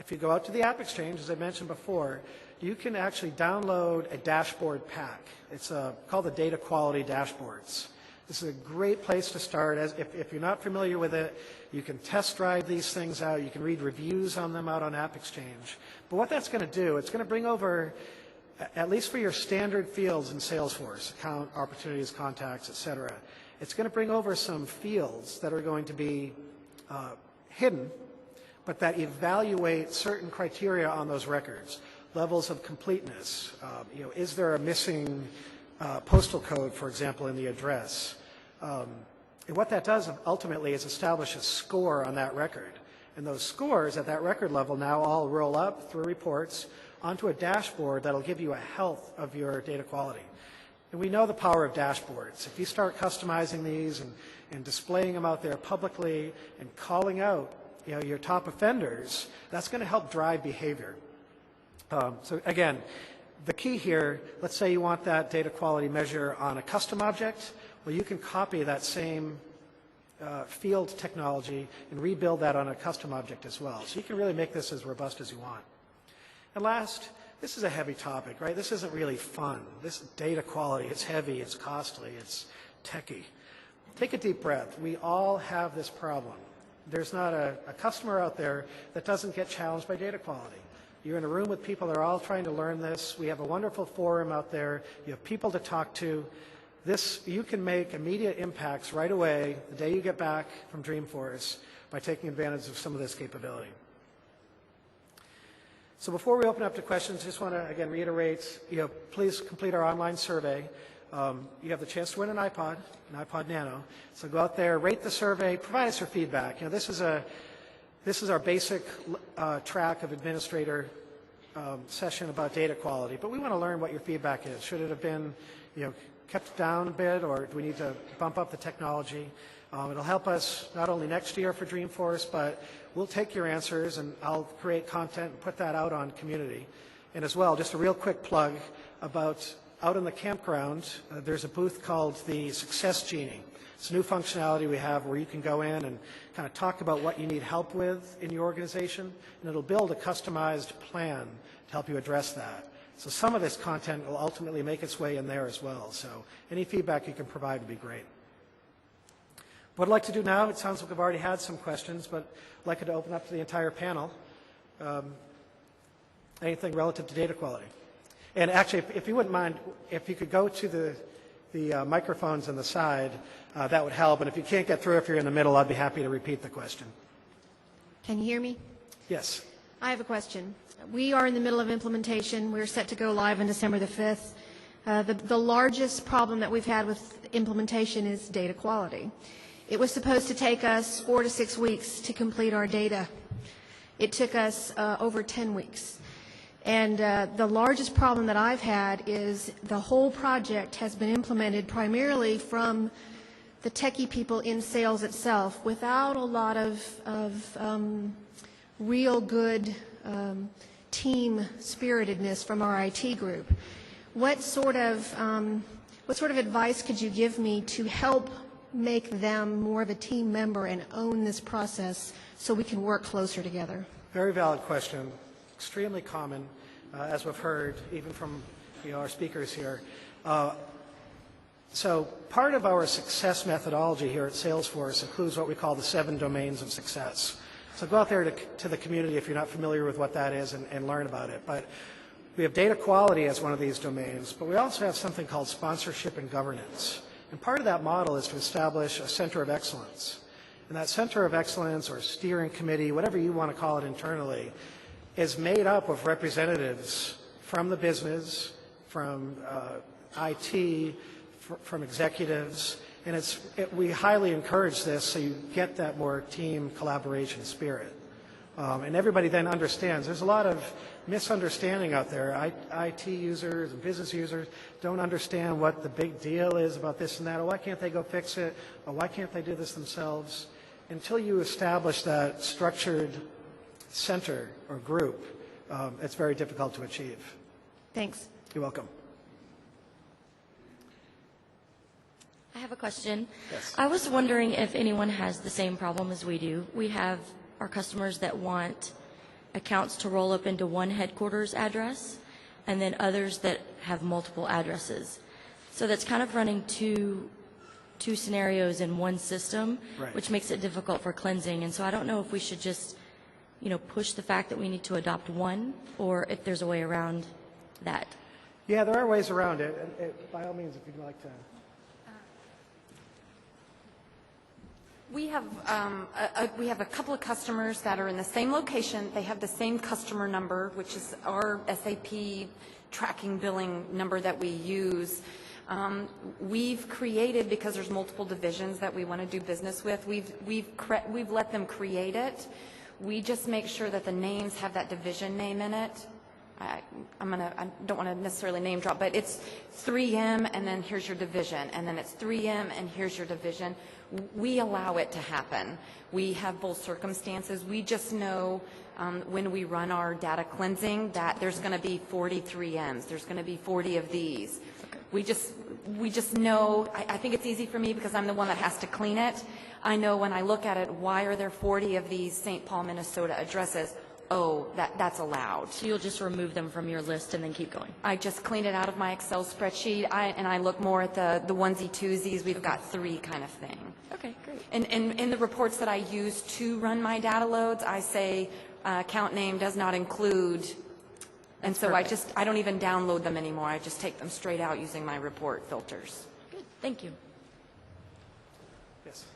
if you go out to the App Exchange, as I mentioned before, you can actually download a dashboard pack. It's called the Data Quality Dashboards. This is a great place to start. If you're not familiar with it, you can test drive these things out. You can read reviews on them out on App Exchange. But what that's going to do, it's going to bring over, at least for your standard fields in Salesforce, account, opportunities, contacts, etc., it's going to bring over some fields that are going to be hidden, but that evaluate certain criteria on those records. Levels of completeness. Is there a missing postal code, for example, in the address? And what that does ultimately is establish a score on that record. And those scores at that record level now all roll up through reports onto a dashboard that'll give you a health of your data quality. And we know the power of dashboards. If you start customizing these and displaying them out there publicly and calling out your top offenders, that's going to help drive behavior. So again, the key here, let's say you want that data quality measure on a custom object. Well, you can copy that same field technology and rebuild that on a custom object as well. So you can really make this as robust as you want. And last, this is a heavy topic, right? This isn't really fun. This data quality, it's heavy, it's costly, it's techy. Take a deep breath. We all have this problem. There's not a customer out there that doesn't get challenged by data quality. You're in a room with people that are all trying to learn this. We have a wonderful forum out there. You have people to talk to. You can make immediate impacts right away the day you get back from Dreamforce by taking advantage of some of this capability. So before we open up to questions, I just want to, again, reiterate, please complete our online survey. You have the chance to win an iPod Nano. So go out there, rate the survey, provide us your feedback. This is our basic track of administrator session about data quality, but we want to learn what your feedback is. Should it have been, kept down a bit, or do we need to bump up the technology? It'll help us not only next year for Dreamforce, but we'll take your answers and I'll create content and put that out on community. And as well, just a real quick plug about out in the campground, there's a booth called the Success Genie. It's a new functionality we have where you can go in and kind of talk about what you need help with in your organization, and it'll build a customized plan to help you address that. So some of this content will ultimately make its way in there as well. So any feedback you can provide would be great. What I'd like to do now, it sounds like we've already had some questions, but I'd like to open up to the entire panel. Anything relative to data quality. And actually, if you wouldn't mind, if you could go to the microphones on the side, that would help. And if you can't get through, if you're in the middle, I'd be happy to repeat the question. Can you hear me? Yes. I have a question. We are in the middle of implementation. We're set to go live on December the 5th. The largest problem that we've had with implementation is data quality. It was supposed to take us 4 to 6 weeks to complete our data. It took us over 10 weeks. And the largest problem that I've had is the whole project has been implemented primarily from the techie people in sales itself without a lot of real good team spiritedness from our IT group. What sort of advice could you give me to help make them more of a team member and own this process so we can work closer together? Very valid question. Extremely common, as we've heard even from our speakers here. So part of our success methodology here at Salesforce includes what we call the 7 domains of success. So go out there to the community if you're not familiar with what that is and learn about it. But we have data quality as one of these domains, but we also have something called sponsorship and governance. And part of that model is to establish a center of excellence. And that center of excellence or steering committee, whatever you want to call it internally, is made up of representatives from the business, from IT, from executives, and we highly encourage this so you get that more team collaboration spirit. And everybody then understands. There's a lot of misunderstanding out there. IT users and business users don't understand what the big deal is about this and that. Oh, why can't they go fix it? Oh, why can't they do this themselves? Until you establish that structured center or group, it's very difficult to achieve. Thanks. You're welcome. I have a question. Yes. I was wondering if anyone has the same problem as we do. We have our customers that want accounts to roll up into one headquarters address, and then others that have multiple addresses. So that's kind of running two scenarios in one system, Right. which makes it difficult for cleansing. And so I don't know if we should just, push the fact that we need to adopt one, or if there's a way around that. Yeah, there are ways around it. And by all means, if you'd like to. We have a couple of customers that are in the same location. They have the same customer number, which is our SAP tracking billing number that we use. We've created, because there's multiple divisions that we want to do business with, we've let them create it. We just make sure that the names have that division name in it. I don't want to necessarily name drop, but it's 3M and then here's your division, and then it's 3M and here's your division. We allow it to happen. We have both circumstances. We just know when we run our data cleansing that there's going to be 40 3Ms. There's going to be 40 of these. We just know. I think it's easy for me because I'm the one that has to clean it. I know when I look at it, why are there 40 of these St. Paul, Minnesota addresses? Oh, that's allowed. So you'll just remove them from your list and then keep going? I just clean it out of my Excel spreadsheet, and I look more at the onesie-twosies. We've got 3 kind of thing. Okay, great. And in the reports that I use to run my data loads, I say account name does not include, and so I don't even download them anymore. I just take them straight out using my report filters. Good, thank you. Yes.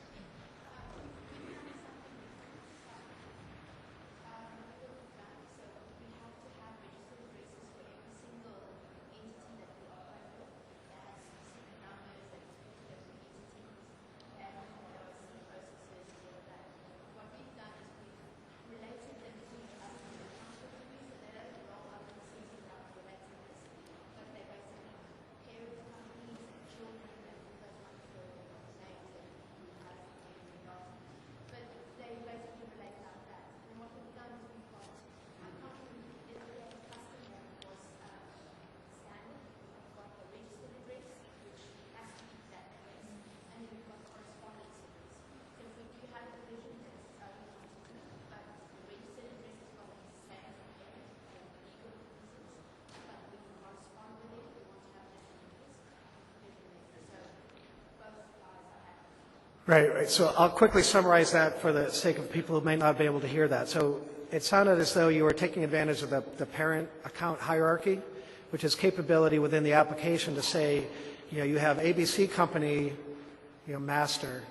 Right. So I'll quickly summarize that for the sake of people who may not be able to hear that. So it sounded as though you were taking advantage of the parent account hierarchy, which is capability within the application to say, you have ABC company, master,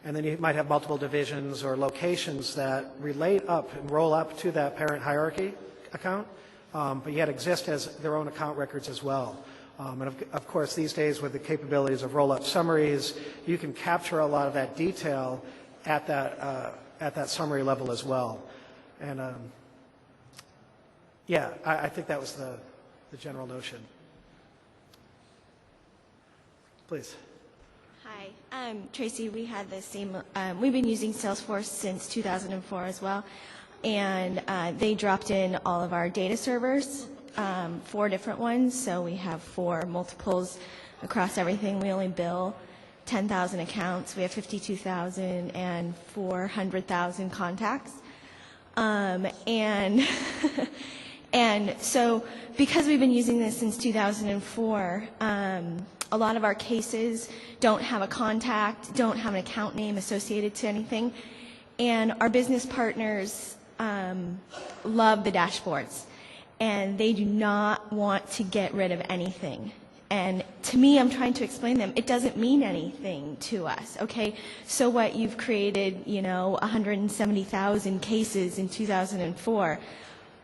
and then you might have multiple divisions or locations that relate up and roll up to that parent hierarchy account, but yet exist as their own account records as well. And of course, these days with the capabilities of roll-up summaries, you can capture a lot of that detail at that summary level as well. And I think that was the general notion. Please. Hi, I'm Tracy. We had the same. We've been using Salesforce since 2004 as well, and they dropped in all of our data servers. 4 different ones, so we have 4 multiples across everything. We only bill 10,000 accounts. We have 52,000 and 400,000 contacts. And and so because we've been using this since 2004, a lot of our cases don't have a contact, don't have an account name associated to anything, and our business partners love the dashboards. And they do not want to get rid of anything. And to me, I'm trying to explain to them, it doesn't mean anything to us, okay? So what, you've created, 170,000 cases in 2004,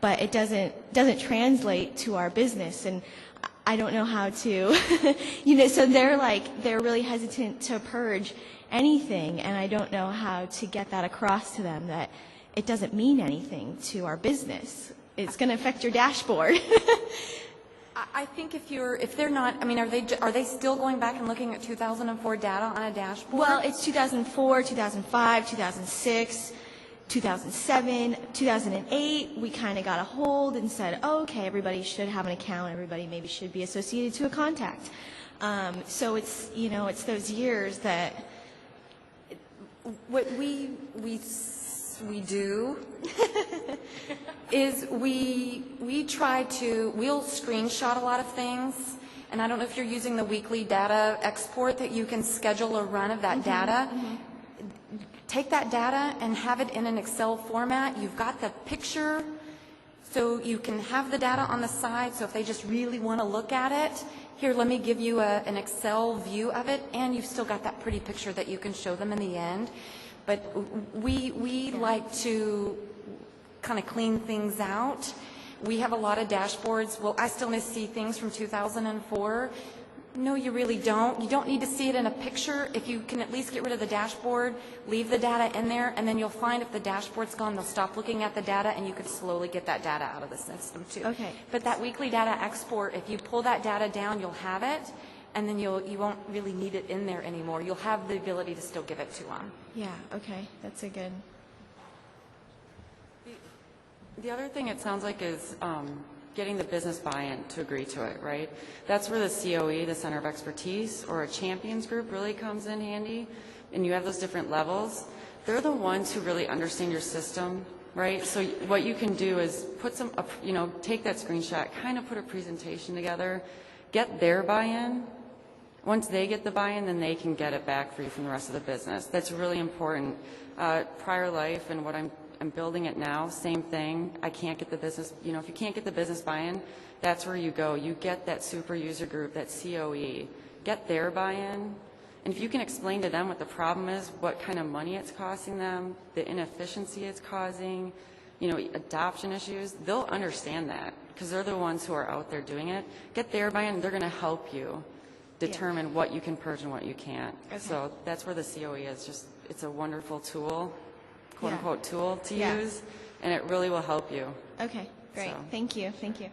but it doesn't translate to our business. And I don't know how to, so they're really hesitant to purge anything, and I don't know how to get that across to them, that it doesn't mean anything to our business. It's going to affect your dashboard. I think if they're not, are they still going back and looking at 2004 data on a dashboard? Well, it's 2004, 2005, 2006, 2007, 2008. We kind of got a hold and said, oh, okay, everybody should have an account. Everybody maybe should be associated to a contact. So it's, you know, it's those years that, What we do is we try to, we'll screenshot a lot of things, and I don't know if you're using the weekly data export that you can schedule a run of that data. Take that data and have it in an Excel format. You've got the picture, so you can have the data on the side, so if they just really want to look at it, here, let me give you an Excel view of it, and you've still got that pretty picture that you can show them in the end. But we like to kind of clean things out. We have a lot of dashboards. Well, I still need to see things from 2004. No, you really don't. You don't need to see it in a picture. If you can at least get rid of the dashboard, leave the data in there, and then you'll find if the dashboard's gone, they'll stop looking at the data, and you can slowly get that data out of the system, too. Okay. But that weekly data export, if you pull that data down, you'll have it, and then you won't really need it in there anymore. You'll have the ability to still give it to them. yeah, okay, that's a good, The other thing it sounds like is getting the business buy-in to agree to it, right? That's where the COE, the Center of Expertise, or a champions group really comes in handy, and you have those different levels. They're the ones who really understand your system, right? So what you can do is put some, you know, take that screenshot, kind of put a presentation together, get their buy-in. Once they get the buy-in, then they can get it back for you from the rest of the business. That's really important. Prior life and what I'm building it now, same thing. I can't get the business, you know, if you can't get the business buy-in, that's where you go. You get that super user group, that COE, get their buy-in. And if you can explain to them what the problem is, what kind of money it's costing them, the inefficiency it's causing, you know, adoption issues, they'll understand that because they're the ones who are out there doing it. Get their buy-in, they're going to help you determine what you can purge and what you can't. Okay. So that's where the COE is. Just, it's a wonderful tool, quote Yeah. unquote tool to Yeah. use, and it really will help you. okay, great, So. thank you, thank you.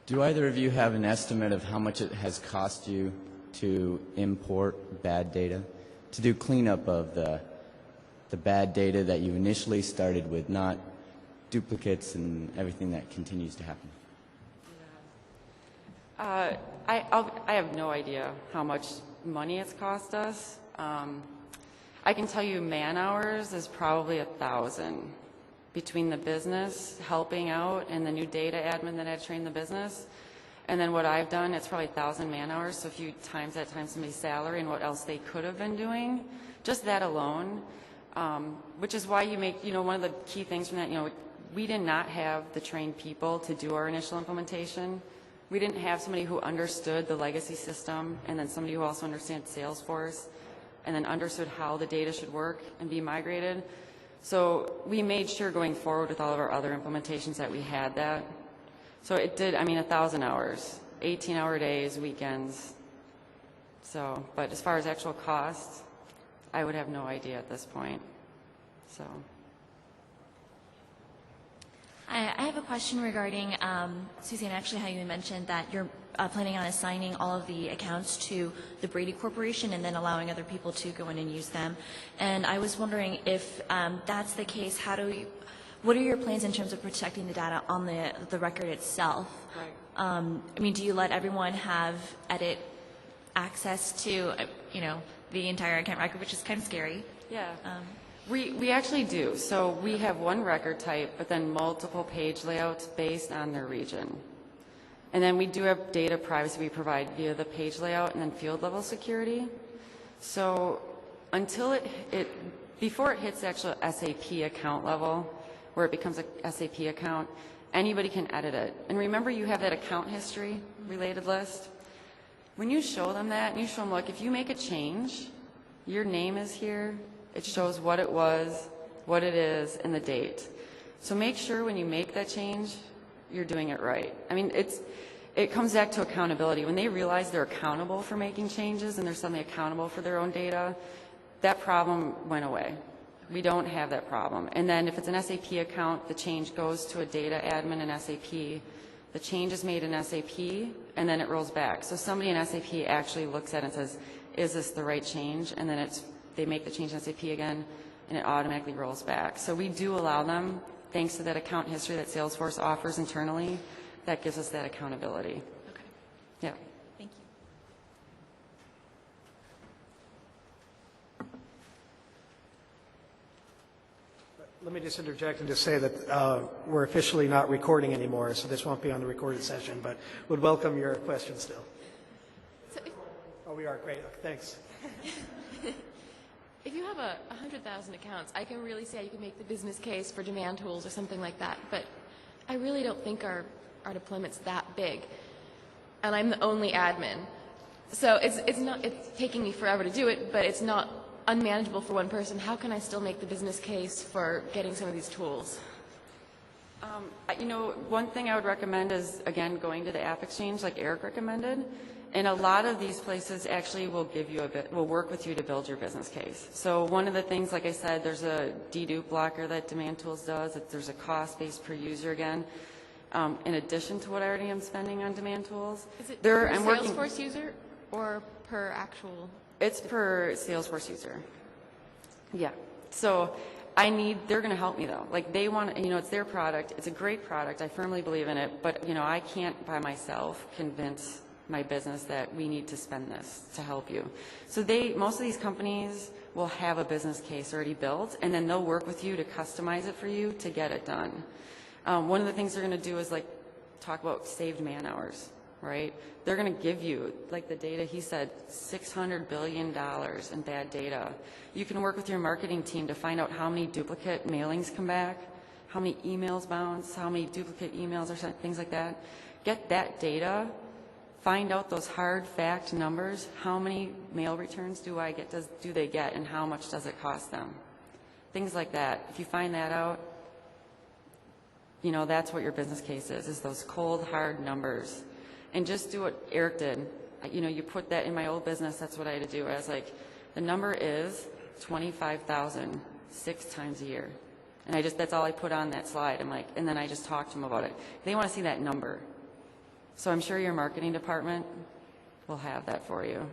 Do either of you have an estimate of how much it has cost you to import bad data, to do cleanup of the bad data that you initially started with, not duplicates and everything that continues to happen? I have no idea how much money it's cost us. I can tell you man-hours is probably 1,000 between the business helping out and the new data admin that I trained the business. And then what I've done, it's probably 1,000 man-hours. So if you times that times somebody's salary and what else they could have been doing, just that alone, which is why you make, you know, one of the key things from that, you know, we did not have the trained people to do our initial implementation. We didn't have somebody who understood the legacy system and then somebody who also understands Salesforce and then understood how the data should work and be migrated. So we made sure going forward with all of our other implementations that we had that. So it did, I mean, 1,000 hours, 18-hour days, weekends. So, but as far as actual costs, I would have no idea at this point. So. I have a question regarding, Suzanne, actually how you mentioned that you're planning on assigning all of the accounts to the Brady Corporation and then allowing other people to go in and use them. And I was wondering if that's the case, what are your plans in terms of protecting the data on the record itself? Right. I mean, do you let everyone have edit access to, you know, the entire account record, which is kind of scary? Yeah. We actually do. So we have one record type, but then multiple page layouts based on their region. And then we do have data privacy we provide via the page layout and then field level security. So until before it hits the actual SAP account level, where it becomes a SAP account, anybody can edit it. And remember, you have that account history related list. When you show them that, and you show them, look, if you make a change, your name is here. It shows what it was, what it is, and the date. So make sure when you make that change, you're doing it right. I mean, it comes back to accountability. When they realize they're accountable for making changes and they're suddenly accountable for their own data, that problem went away. We don't have that problem. And then if it's an SAP account, the change goes to a data admin in SAP. The change is made in SAP, and then it rolls back. So somebody in SAP actually looks at it and says, is this the right change? And then they make the change in SAP again, and it automatically rolls back. So we do allow them, thanks to that account history that Salesforce offers internally, that gives us that accountability. Okay. Yeah. Thank you. Let me just interject and just say that we're officially not recording anymore, so this won't be on the recorded session, but would welcome your questions still. So Oh, we are. Great. Thanks. if you have 100,000 accounts, I can really see how you can make the business case for demand tools or something like that. But I really don't think our deployment's that big, and I'm the only admin. So it's taking me forever to do it, but it's not unmanageable for one person. How can I still make the business case for getting some of these tools? One thing I would recommend is, again, going to the App Exchange like Eric recommended. And a lot of these places actually will will work with you to build your business case. So one of the things, like I said, there's a dedupe blocker that Demand Tools does. There's a cost-based per user again. In addition to what I already am spending on Demand Tools. Is it per Salesforce user or per actual? It's per Salesforce user. Yeah. So they're going to help me though. Like they want, it's their product. It's a great product. I firmly believe in it. But, I can't by myself convince my business that we need to spend this to help you. So most of these companies will have a business case already built, and then they'll work with you to customize it for you to get it done. One of the things they're going to do is like talk about saved man hours, right? They're going to give you, like the data, he said, $600 billion in bad data. You can work with your marketing team to find out how many duplicate mailings come back, how many emails bounce, how many duplicate emails or things like that. Get that data. Find out those hard fact numbers. How many mail returns do they get, and how much does it cost them? Things like that. If you find that out, that's what your business case is those cold, hard numbers. And just do what Eric did. You put that in my old business, that's what I had to do. I was like, the number is 25,000 6 times a year. And that's all I put on that slide. I'm like, and then I just talked to them about it. They want to see that number. So I'm sure your marketing department will have that for you.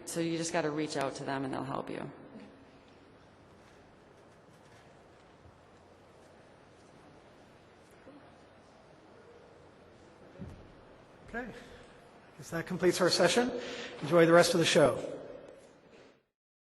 So you just got to reach out to them and they'll help you. Okay. I guess that completes our session. Enjoy the rest of the show.